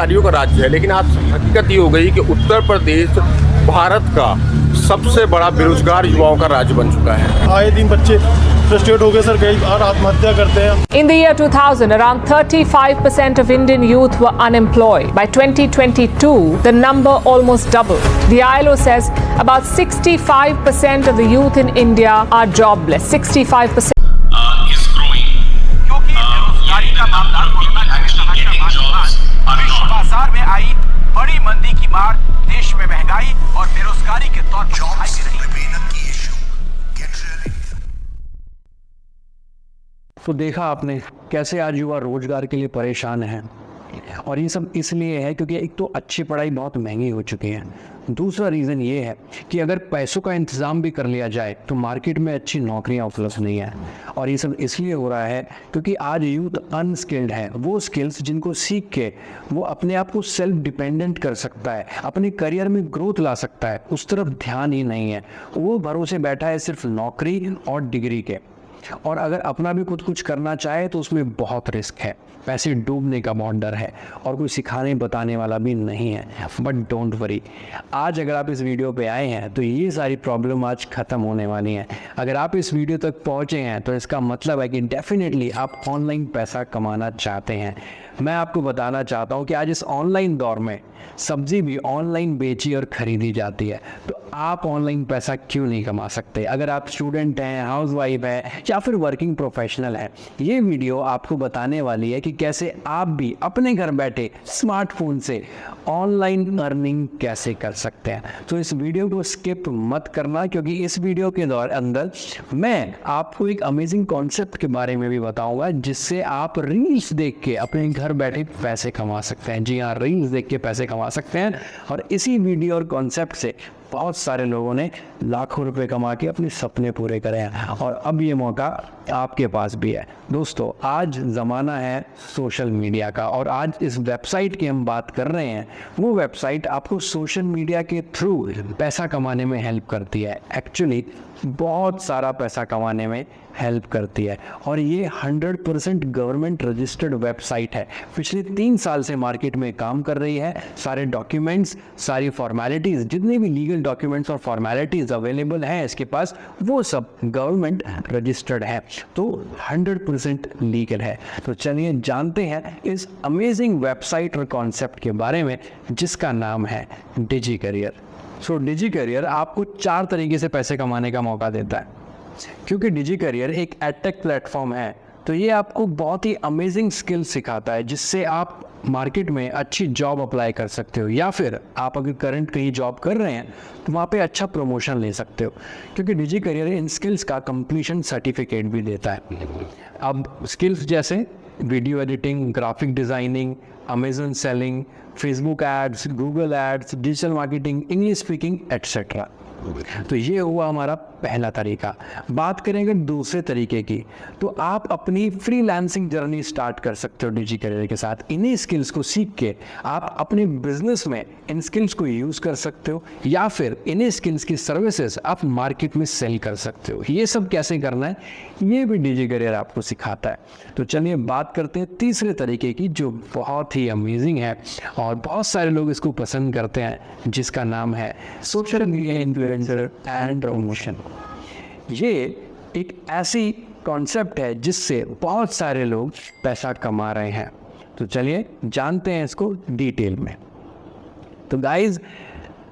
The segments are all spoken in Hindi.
बेरोजगारियों का राज्य है, लेकिन आज हकीकत ये हो गई कि उत्तर प्रदेश भारत का सबसे बड़ा बेरोजगार युवाओं का राज्य बन चुका है। आए दिन बच्चे फ्रस्ट्रेट हो गए सर, कई बार आत्महत्या करते हैं। In the year 2000, around 35% of Indian youth were unemployed. By 2022, the number almost doubled. The ILO says about 65% of the youth in India are jobless. 65%. is growing. क्योंकि बेरोजगारी का मामला कोरोना विश्व बाजार में आई बड़ी मंदी की मार देश में महंगाई और बेरोजगारी के तौर पर दिखाई दे रही है। तो देखा आपने कैसे आज युवा रोजगार के लिए परेशान हैं, और ये सब इसलिए है क्योंकि एक तो अच्छी पढ़ाई बहुत महंगी हो चुकी है। दूसरा रीज़न ये है कि अगर पैसों का इंतज़ाम भी कर लिया जाए तो मार्केट में अच्छी नौकरियां उपलब्ध नहीं है। और ये सब इसलिए हो रहा है क्योंकि आज यूथ अनस्किल्ड है। वो स्किल्स जिनको सीख के वो अपने आप को सेल्फ डिपेंडेंट कर सकता है, अपने करियर में ग्रोथ ला सकता है, उस तरफ ध्यान ही नहीं है। वो भरोसे बैठा है सिर्फ नौकरी और डिग्री के। और अगर अपना भी खुद कुछ करना चाहे तो उसमें बहुत रिस्क है, पैसे डूबने का बहुत डर है, और कोई सिखाने बताने वाला भी नहीं है। बट डोंट वरी, आज अगर आप इस वीडियो पे आए हैं तो ये सारी प्रॉब्लम आज ख़त्म होने वाली हैं। अगर आप इस वीडियो तक पहुँचे हैं तो इसका मतलब है कि डेफिनेटली आप ऑनलाइन पैसा कमाना चाहते हैं। मैं आपको बताना चाहता हूँ कि आज इस ऑनलाइन दौर में सब्जी भी ऑनलाइन बेची और ख़रीदी जाती है, तो आप ऑनलाइन पैसा क्यों नहीं कमा सकते? अगर आप स्टूडेंट हैं, हाउसवाइफ हैं या फिर वर्किंग प्रोफेशनल हैं, ये वीडियो आपको बताने वाली है कि कैसे आप भी अपने घर बैठे स्मार्टफोन से ऑनलाइन अर्निंग कैसे कर सकते हैं। तो इस वीडियो को स्किप मत करना, क्योंकि इस वीडियो के अंदर मैं आपको एक अमेजिंग कॉन्सेप्ट के बारे में भी बताऊंगा, जिससे आप रील्स देख के अपने घर बैठे पैसे कमा सकते हैं। जी हाँ, रील्स देख के पैसे कमा सकते हैं। और इसी वीडियो और कॉन्सेप्ट से बहुत सारे लोगों ने लाखों रुपए कमा के अपने सपने पूरे करे हैं, और अब ये मौका आपके पास भी है। दोस्तों, आज ज़माना है सोशल मीडिया का, और आज इस वेबसाइट की हम बात कर रहे हैं। वो वेबसाइट आपको सोशल मीडिया के थ्रू पैसा कमाने में हेल्प करती है। एक्चुअली बहुत सारा पैसा कमाने में हेल्प करती है, और ये 100% गवर्नमेंट रजिस्टर्ड वेबसाइट है। पिछले 3 साल से मार्केट में काम कर रही है। सारे डॉक्यूमेंट्स, सारी फॉर्मेलिटीज़, जितने भी लीगल डॉक्यूमेंट्स और फॉर्मेलिटीज़ अवेलेबल हैं इसके पास, वो सब गवर्नमेंट रजिस्टर्ड है, तो 100% लीगल है। तो चलिए जानते हैं इस अमेजिंग वेबसाइट और कॉन्सेप्ट के बारे में, जिसका नाम है डिजी करियर। सो डिजी करियर आपको 4 तरीके से पैसे कमाने का मौका देता है। क्योंकि डिजी करियर एक एडटेक प्लेटफॉर्म है, तो ये आपको बहुत ही अमेजिंग स्किल सिखाता है, जिससे आप मार्केट में अच्छी जॉब अप्लाई कर सकते हो, या फिर आप अगर करंट कहीं जॉब कर रहे हैं तो वहाँ पे अच्छा प्रमोशन ले सकते हो। क्योंकि डिजी करियर इन स्किल्स का कंप्लीशन सर्टिफिकेट भी देता है। अब स्किल्स जैसे video editing, graphic designing, Amazon selling, Facebook ads, Google ads, digital marketing, English speaking etcetera. तो ये हुआ हमारा पहला तरीका। बात करेंगे दूसरे तरीके की, तो आप अपनी फ्रीलांसिंग जर्नी स्टार्ट कर सकते हो डिजी करियर के साथ। इन्हीं स्किल्स को सीख के आप अपने बिजनेस में इन स्किल्स को यूज़ कर सकते हो, या फिर इन्हीं स्किल्स की सर्विसेज आप मार्केट में सेल कर सकते हो। ये सब कैसे करना है, ये भी डिजी करियर आपको सिखाता है। तो चलिए बात करते हैं तीसरे तरीके की, जो बहुत ही अमेजिंग है और बहुत सारे लोग इसको पसंद करते हैं, जिसका नाम है social media influencer and promotion. ये एक ऐसी कॉन्सेप्ट है जिससे बहुत सारे लोग पैसा कमा रहे हैं। तो चलिए जानते हैं इसको डिटेल में। तो गाइज,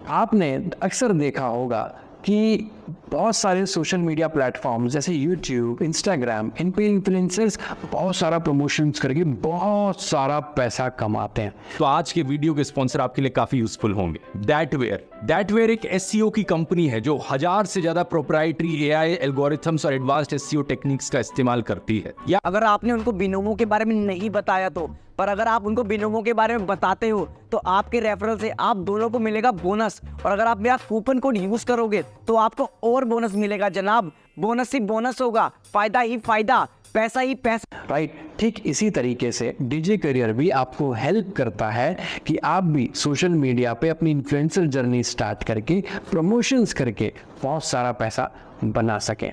आपने अक्सर देखा होगा कि बहुत सारे सोशल मीडिया प्लेटफॉर्म्स जैसे यूट्यूब, इंस्टाग्राम, इन पे इन्फ्लुएंसर्स बहुत सारा प्रमोशंस करके बहुत सारा पैसा कमाते हैं। तो आज के वीडियो के स्पॉन्सर आपके लिए काफी यूजफुल होंगे। दैटवेयर एक एसईओ की कंपनी है जो 1000 से ज्यादा प्रोप्राइटरी एआई एल्गोरिथम्स और एडवांस्ड एसईओ टेक्निक्स का इस्तेमाल करती है। या अगर आपने उनको बिनोमो के बारे में नहीं बताया तो, पर अगर आप उनको बिनोमो के बारे में बताते हो तो आपके रेफरल से आप दोनों को मिलेगा बोनस, और अगर आप मेरा कूपन कोड यूज करोगे तो आपको और बोनस मिलेगा जनाब। बोनस ही बोनस होगा, फायदा ही फायदा, पैसा ही पैसा। राइट, ठीक इसी तरीके से डिजी करियर भी आपको हेल्प करता है कि आप भी सोशल मीडिया पे अपनी इन्फ्लुएंसर जर्नी स्टार्ट करके प्रमोशंस करके बहुत सारा पैसा बना सकें।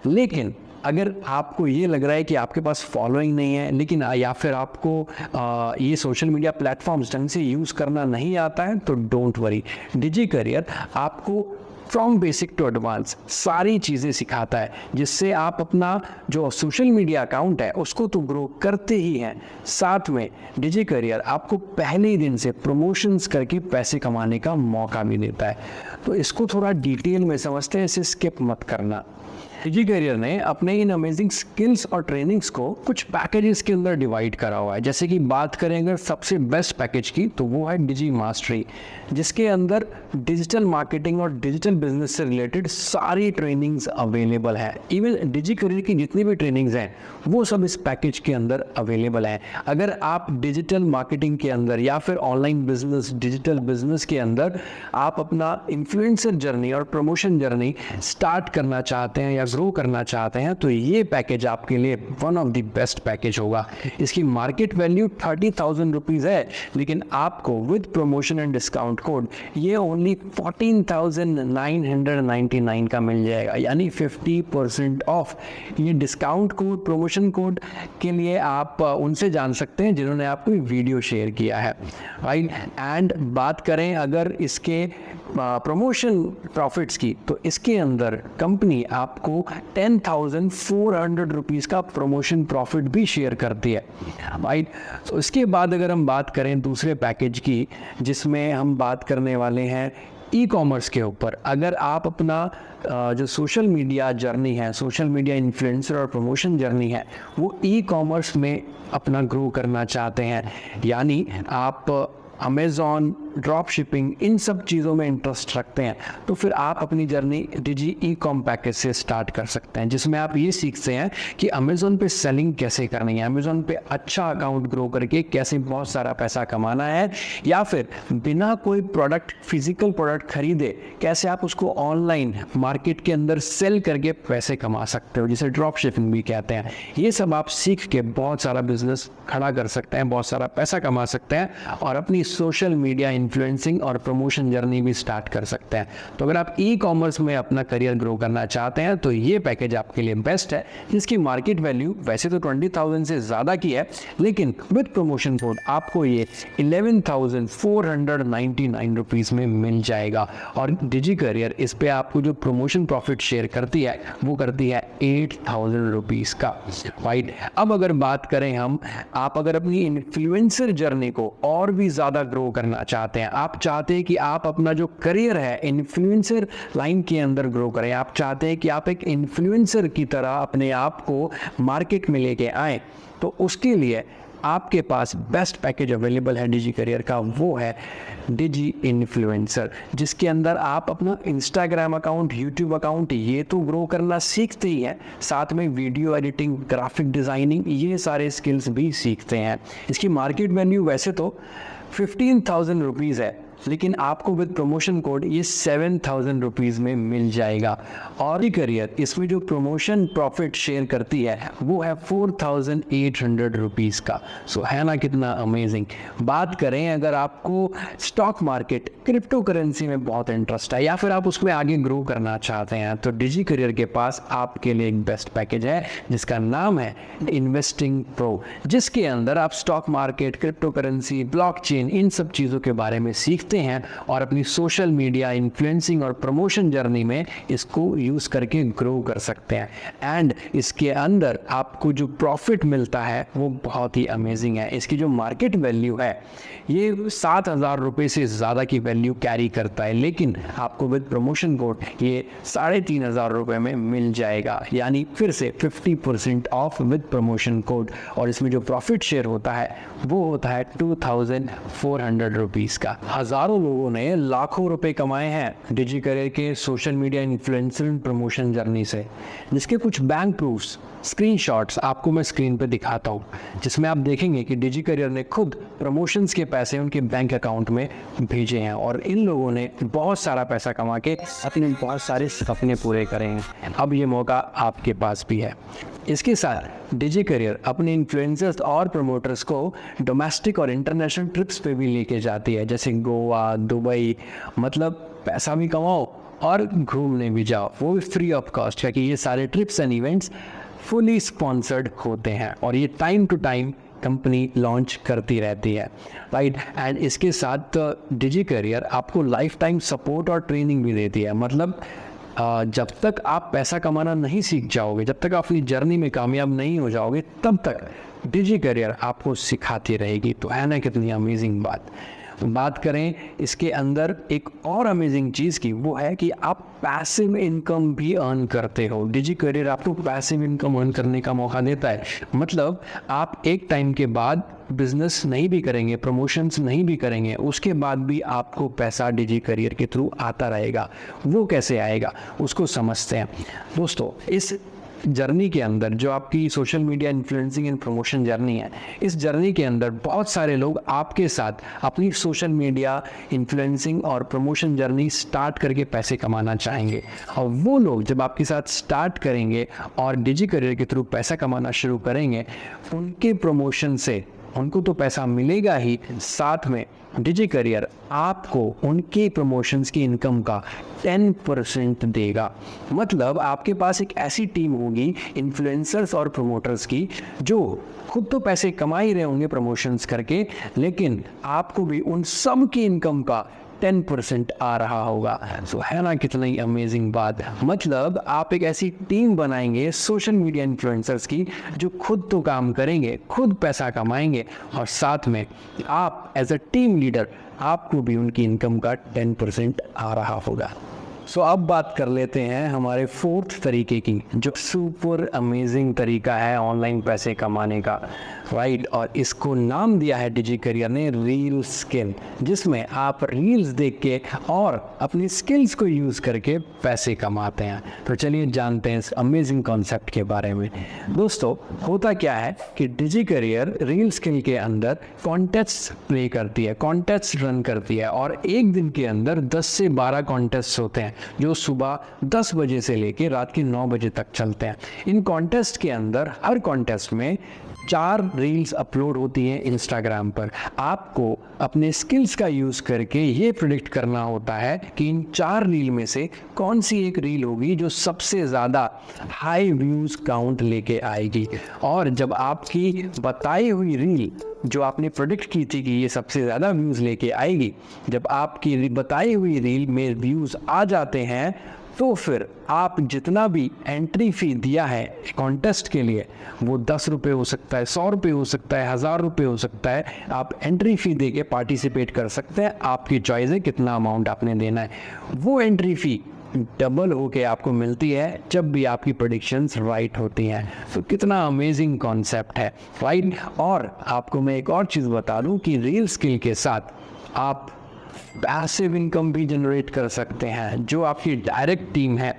लेकिन अगर आपको ये लग रहा है कि आपके पास फॉलोइंग नहीं है, लेकिन या फिर आपको ये सोशल मीडिया प्लेटफॉर्म्स ढंग से यूज़ करना नहीं आता है, तो डोंट वरी, डिजी करियर आपको फ्रॉम बेसिक टू एडवांस सारी चीज़ें सिखाता है, जिससे आप अपना जो सोशल मीडिया अकाउंट है उसको तो ग्रो करते ही हैं, साथ में डिजी करियर आपको पहले ही दिन से प्रमोशंस करके पैसे कमाने का मौका भी देता है। तो इसको थोड़ा डिटेल में समझते हैं, इसे स्किप मत करना। डिजी करियर ने अपने इन अमेजिंग स्किल्स और ट्रेनिंग्स को कुछ पैकेजेस के अंदर डिवाइड करा हुआ है। जैसे कि बात करें अगर सबसे बेस्ट पैकेज की, तो वो है डिजी मास्टरी, जिसके अंदर डिजिटल मार्केटिंग और डिजिटल बिजनेस से रिलेटेड सारी ट्रेनिंग्स अवेलेबल है। इवन डिजी करियर की जितनी भी ट्रेनिंग्स हैं वो सब इस पैकेज के अंदर अवेलेबल हैं। अगर आप डिजिटल मार्केटिंग के अंदर या फिर ऑनलाइन बिजनेस, डिजिटल बिजनेस के अंदर आप अपना इन्फ्लुएंसर जर्नी और प्रमोशन जर्नी स्टार्ट करना चाहते हैं या ग्रो करना चाहते हैं, तो ये पैकेज आपके लिए one of the best package होगा। इसकी मार्केट वैल्यू 30,000 रुपीज़ है, लेकिन आपको with promotion and discount code ये ओनली 14,999 का मिल जाएगा, यानी 50% ऑफ। ये डिस्काउंट कोड, प्रमोशन कोड के लिए आप उनसे जान सकते हैं जिन्होंने आपको वीडियो शेयर किया है, राइट। एंड बात करें अगर इसके प्रमोशन प्रॉफिट्स की, तो इसके अंदर कंपनी आपको 10,400 रुपीज़ का प्रमोशन प्रॉफिट भी शेयर करती है, राइट। तो इसके बाद अगर हम बात करें दूसरे पैकेज की, जिसमें हम बात करने वाले हैं ई कॉमर्स के ऊपर। अगर आप अपना जो सोशल मीडिया जर्नी है, सोशल मीडिया इन्फ्लुएंसर और प्रमोशन जर्नी है, वो ई कॉमर्स में अपना ग्रो करना चाहते हैं, यानी आप अमेज़ॉन, ड्रॉप शिपिंग, इन सब चीज़ों में इंटरेस्ट रखते हैं, तो फिर आप अपनी जर्नी डिजी ई कॉम पैकेज से स्टार्ट कर सकते हैं, जिसमें आप ये सीखते हैं कि अमेज़ॉन पे सेलिंग कैसे करनी है, अमेज़ॉन पे अच्छा अकाउंट ग्रो करके कैसे बहुत सारा पैसा कमाना है, या फिर बिना कोई प्रोडक्ट, फिजिकल प्रोडक्ट खरीदे कैसे आप उसको ऑनलाइन मार्केट के अंदर सेल करके पैसे कमा सकते हो, जिसे ड्रॉप शिपिंग भी कहते हैं। ये सब आप सीख के बहुत सारा बिजनेस खड़ा कर सकते हैं, बहुत सारा पैसा कमा सकते हैं और अपनी सोशल मीडिया इन्फ्लुएंसिंग और प्रमोशन जर्नी भी स्टार्ट कर सकते हैं। तो अगर आप ई कॉमर्स में अपना करियर ग्रो करना चाहते हैं, तो ये पैकेज आपके लिए बेस्ट है, जिसकी मार्केट वैल्यू वैसे तो 20,000 से ज़्यादा की है, लेकिन विद प्रमोशन कोड आपको ये 11,499 रुपीज़ में मिल जाएगा। और डिजी करियर इस पे आपको जो प्रमोशन प्रॉफिट शेयर करती है वो करती है 8,000 रुपीज़ का, राइट। अब अगर बात करें हम, आप अगर अपनी इन्फ्लुएंसर जर्नी को और भी ज़्यादा ग्रो करना चाहते हैं, आप चाहते हैं कि आप अपना जो करियर है इन्फ्लुएंसर लाइन के अंदर ग्रो करें, आप चाहते हैं कि आप एक इन्फ्लुएंसर की तरह अपने आप को मार्केट में लेके आएँ, तो उसके लिए आपके पास बेस्ट पैकेज अवेलेबल है डिजी करियर का, वो है डिजी इन्फ्लुएंसर, जिसके अंदर आप अपना इंस्टाग्राम अकाउंट, यूट्यूब अकाउंट ये तो ग्रो करना सीखते ही हैं, साथ में वीडियो एडिटिंग, ग्राफिक डिज़ाइनिंग, ये सारे स्किल्स भी सीखते हैं। इसकी मार्केट वैल्यू वैसे तो 15,000 रुपीज़ है, लेकिन आपको विद प्रमोशन कोड ये 7,000 रुपीज़ में मिल जाएगा। और ये करियर इसमें जो प्रमोशन प्रॉफिट शेयर करती है वो है 4,800 रुपीज़ का। सो है ना कितना अमेजिंग। बात करें अगर आपको स्टॉक मार्केट, क्रिप्टो करेंसी में बहुत इंटरेस्ट है या फिर आप उसमें आगे ग्रो करना चाहते हैं, तो डिजी करियर के पास आपके लिए एक बेस्ट पैकेज है जिसका नाम है इन्वेस्टिंग प्रो, जिसके अंदर आप stock market, cryptocurrency, blockchain, इन सब चीज़ों के बारे में सीखते हैं और अपनी सोशल मीडिया इन्फ्लुएंसिंग और प्रमोशन जर्नी में इसको यूज़ करके ग्रो कर सकते हैं। एंड इसके अंदर आपको जो प्रॉफिट मिलता है वो बहुत ही अमेजिंग है। इसकी जो मार्केट वैल्यू है ये 7,000 रुपये से ज़्यादा की वैल्यू कैरी करता है, लेकिन आपको विद प्रमोशन कोड ये 3,500 रुपये में मिल जाएगा, यानी फिर से 50% ऑफ विद प्रमोशन कोड। और इसमें जो प्रॉफिट शेयर होता है वो होता है 2,400 रुपीज़ का। हज़ारों लोगों ने लाखों रुपए कमाए हैं डिजी करियर के social media influencer promotion journey से, जिसके कुछ बैंक प्रूफ्स, स्क्रीनशॉट्स आपको मैं स्क्रीन पे दिखाता हूँ, जिसमें आप देखेंगे कि डिजी करियर ने खुद प्रमोशंस के पैसे उनके बैंक अकाउंट में भेजे हैं और इन लोगों ने बहुत सारा पैसा कमा के अपने बहुत सारे सपने पूरे करे हैं। अब ये मौका आपके पास भी है। इसके साथ डिजी करियर अपने इन्फ्लुएंसर्स और प्रमोटर्स को डोमेस्टिक और इंटरनेशनल ट्रिप्स पे भी लेके जाती है, जैसे गोवा, दुबई, मतलब पैसा भी कमाओ और घूमने भी जाओ, वो भी फ्री ऑफ कॉस्ट, क्योंकि ये सारे trips and events fully sponsored होते हैं और ये time to time company launch करती रहती है, राइट। एंड इसके साथ डिजी करियर आपको लाइफ टाइम सपोर्ट और ट्रेनिंग भी देती है। मतलब जब तक आप पैसा कमाना नहीं सीख जाओगे, जब तक आप अपनी जर्नी में कामयाब नहीं हो जाओगे, तब तक डिजी करियर आपको सिखाती रहेगी। तो है ना कितनी अमेजिंग बात करें इसके अंदर एक और अमेजिंग चीज़ की, वो है कि आप पैसिव इनकम भी अर्न करते हो। डिजी करियर आपको पैसिव इनकम अर्न करने का मौका देता है। मतलब आप एक टाइम के बाद बिजनेस नहीं भी करेंगे, प्रमोशंस नहीं भी करेंगे, उसके बाद भी आपको पैसा डिजी करियर के थ्रू आता रहेगा। वो कैसे आएगा उसको समझते हैं दोस्तों। इस जर्नी के अंदर जो आपकी social media influencing and promotion journey है, इस जर्नी के अंदर बहुत सारे लोग आपके साथ अपनी सोशल मीडिया इन्फ्लुएंसिंग और प्रमोशन जर्नी स्टार्ट करके पैसे कमाना चाहेंगे। और वो लोग जब आपके साथ स्टार्ट करेंगे और डिजी करियर के थ्रू पैसा कमाना शुरू करेंगे, उनके प्रमोशन से उनको तो पैसा मिलेगा ही, साथ में डिजी करियर आपको उनके प्रमोशंस की इनकम का 10% देगा। मतलब आपके पास एक ऐसी टीम होगी इन्फ्लुएंसर्स और प्रमोटर्स की, जो खुद तो पैसे कमा ही रहे होंगे प्रमोशंस करके, लेकिन आपको भी उन सब की इनकम का 10% आ रहा होगा। सो है ना कितनी अमेजिंग बात। मतलब आप एक ऐसी टीम बनाएंगे सोशल मीडिया इन्फ्लुएंसर्स की, जो खुद तो काम करेंगे, खुद पैसा कमाएंगे, और साथ में आप एज अ टीम लीडर आपको भी उनकी इनकम का 10% आ रहा होगा। सो अब बात कर लेते हैं हमारे फोर्थ तरीके की, जो सुपर अमेजिंग तरीका है ऑनलाइन पैसे कमाने का, राइट। और इसको नाम दिया है डिजी करियर ने रील स्किल, जिसमें आप रील्स देख के और अपनी स्किल्स को यूज़ करके पैसे कमाते हैं। तो चलिए जानते हैं इस अमेजिंग कॉन्सेप्ट के बारे में। दोस्तों होता क्या है कि डिजी करियर रील स्किल के अंदर कॉन्टेस्ट प्ले करती है, कॉन्टेस्ट रन करती है, और एक दिन के अंदर 10 से 12 कॉन्टेस्ट होते हैं, जो सुबह 10 बजे से लेकर रात के 9 बजे तक चलते हैं। इन कॉन्टेस्ट के अंदर हर कॉन्टेस्ट में 4 रील्स अपलोड होती हैं इंस्टाग्राम पर। आपको अपने स्किल्स का यूज़ करके ये प्रिडिक्ट करना होता है कि इन 4 रील में से कौन सी एक रील होगी जो सबसे ज़्यादा हाई व्यूज़ काउंट लेके आएगी। और जब आपकी बताई हुई रील, जो आपने प्रोडिक्ट की थी कि ये सबसे ज़्यादा व्यूज़ लेके आएगी, जब आपकी बताई हुई रील में व्यूज़ आ जाते हैं, तो फिर आप जितना भी एंट्री फ़ी दिया है कॉन्टेस्ट के लिए, वो 10 रुपये हो सकता है, 100 रुपये हो सकता है, 1000 रुपये हो सकता है, आप एंट्री फ़ी दे के पार्टिसिपेट कर सकते हैं। आपकी चॉइस है कितना अमाउंट आपने देना है। वो एंट्री फ़ी डबल होके आपको मिलती है जब भी आपकी प्रेडिक्शंस राइट होती हैं। तो कितना अमेजिंग कॉन्सेप्ट है, राइट। और आपको मैं एक और चीज़ बता दूं कि रील स्किल के साथ आप पैसिव इनकम भी जनरेट कर सकते हैं। जो आपकी डायरेक्ट टीम है,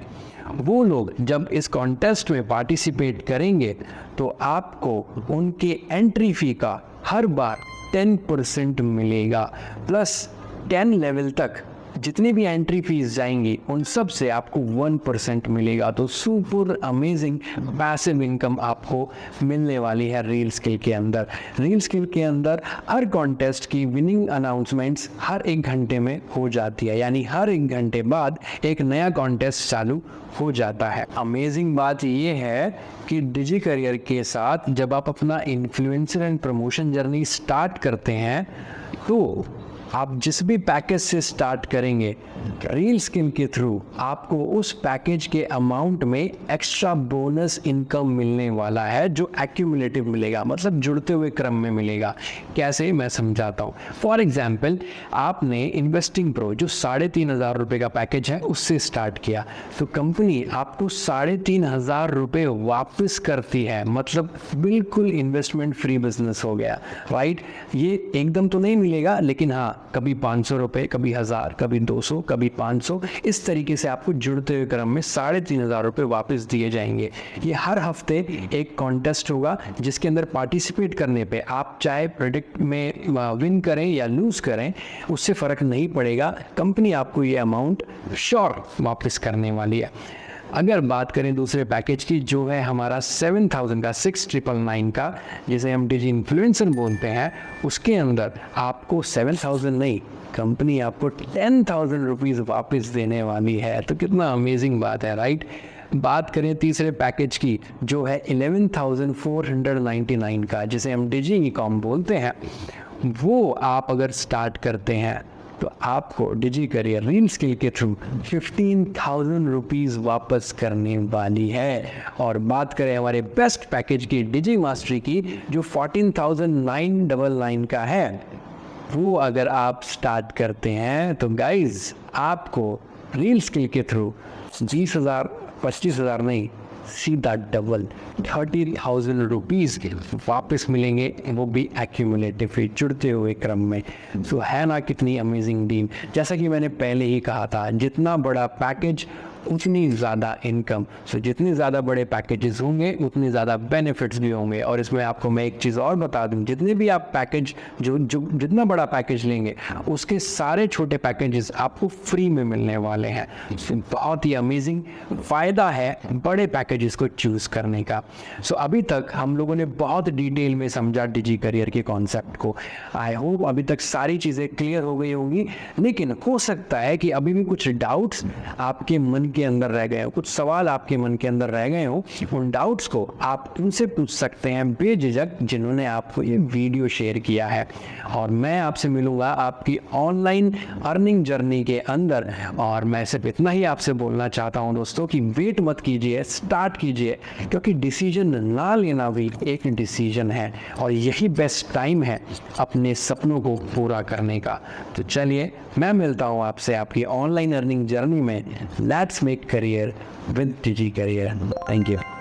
वो लोग जब इस कॉन्टेस्ट में पार्टिसिपेट करेंगे, तो आपको उनके एंट्री फ़ी का हर बार 10% मिलेगा, प्लस 10 लेवल तक जितनी भी एंट्री फीस जाएंगी उन सब से आपको 1% मिलेगा। तो सुपर अमेजिंग पैसिव इनकम आपको मिलने वाली है रील स्किल के अंदर। रील स्किल के अंदर हर कॉन्टेस्ट की विनिंग अनाउंसमेंट्स हर 1 घंटे में हो जाती है, यानी हर 1 घंटे बाद एक नया कॉन्टेस्ट चालू हो जाता है। अमेजिंग बात ये है कि डिजी करियर के साथ जब आप अपना influencer and promotion journey start करते हैं, तो आप जिस भी पैकेज से स्टार्ट करेंगे रील स्किल के थ्रू, आपको उस पैकेज के अमाउंट में एक्स्ट्रा बोनस इनकम मिलने वाला है, जो एक्यूमुलेटिव मिलेगा, मतलब जुड़ते हुए क्रम में मिलेगा। कैसे, मैं समझाता हूँ। फॉर एग्जाम्पल, आपने इन्वेस्टिंग प्रो जो 3500 रुपये का पैकेज है उससे स्टार्ट किया, तो कंपनी आपको 3500 रुपये वापस करती है। मतलब बिल्कुल इन्वेस्टमेंट फ्री बिजनेस हो गया, राइट। ये एकदम तो नहीं मिलेगा, लेकिन हाँ, कभी 500 रुपये, कभी 1000, कभी 200, कभी 500, इस तरीके से आपको जुड़ते हुए क्रम में 3500 रुपये वापस दिए जाएंगे। ये हर हफ्ते एक कॉन्टेस्ट होगा, जिसके अंदर पार्टिसिपेट करने पे आप चाहे प्रोडक्ट में विन करें या लूज़ करें, उससे फ़र्क नहीं पड़ेगा, कंपनी आपको ये अमाउंट श्योर वापस करने वाली है। अगर बात करें दूसरे पैकेज की, जो है हमारा 7000 का 6999 का, जिसे हम डिजी इन्फ्लुएंसर बोलते हैं, उसके अंदर आपको 7000 नहीं, कंपनी आपको 10,000 रुपीज़ वापस देने वाली है। तो कितना अमेजिंग बात है, राइट। बात करें तीसरे पैकेज की, जो है 11,499 का, जिसे हम डिजी कॉम बोलते हैं, वो आप अगर स्टार्ट करते हैं तो आपको डिजी करियर रील स्किल के थ्रू 15,000 रुपीज़ वापस करने वाली है। और बात करें हमारे बेस्ट पैकेज की, डिजी मास्टरी की, जो 14,999 का है, वो अगर आप स्टार्ट करते हैं तो गाइज आपको रील स्किल के थ्रू 20,000 25,000 नहीं, सीधा डबल 30,000 रुपीज़ वापस मिलेंगे, वो भी एक्यूमुलेटिव जुड़ते हुए क्रम में। सो है ना कितनी अमेजिंग डील। जैसा कि मैंने पहले ही कहा था, जितना बड़ा पैकेज उतनी ज़्यादा इनकम। सो जितने ज़्यादा बड़े पैकेजेस होंगे उतने ज़्यादा बेनिफिट्स भी होंगे। और इसमें आपको मैं एक चीज़ और बता दूं, जितने भी आप पैकेज जो जितना बड़ा पैकेज लेंगे उसके सारे छोटे पैकेजेस आपको फ्री में मिलने वाले हैं। बहुत ही अमेजिंग फ़ायदा है बड़े पैकेजेस को चूज़ करने का। सो अभी तक हम लोगों ने बहुत डिटेल में समझा डिजी करियर के कॉन्सेप्ट को। आई होप अभी तक सारी चीज़ें क्लियर हो गई होंगी, लेकिन हो सकता है कि अभी भी कुछ डाउट्स आपके मन के अंदर रह गए हो, कुछ सवाल आपके मन के अंदर रह गए हो। उन डाउट्स को आप उनसे पूछ सकते हैं बेझिझक, जिन्होंने आपको ये वीडियो शेयर किया है। और मैं आपसे मिलूंगा आपकी ऑनलाइन अर्निंग जर्नी के अंदर। और मैं सिर्फ इतना ही आपसे बोलना चाहता हूं दोस्तों कि वेट मत कीजिए, स्टार्ट कीजिए, क्योंकि डिसीजन ना लेना भी एक डिसीजन है और यही बेस्ट टाइम है अपने सपनों को पूरा करने का। तो चलिए मैं मिलता हूं आपसे आपकी ऑनलाइन अर्निंग जर्नी में। Let's make career with Digi Career. Thank you.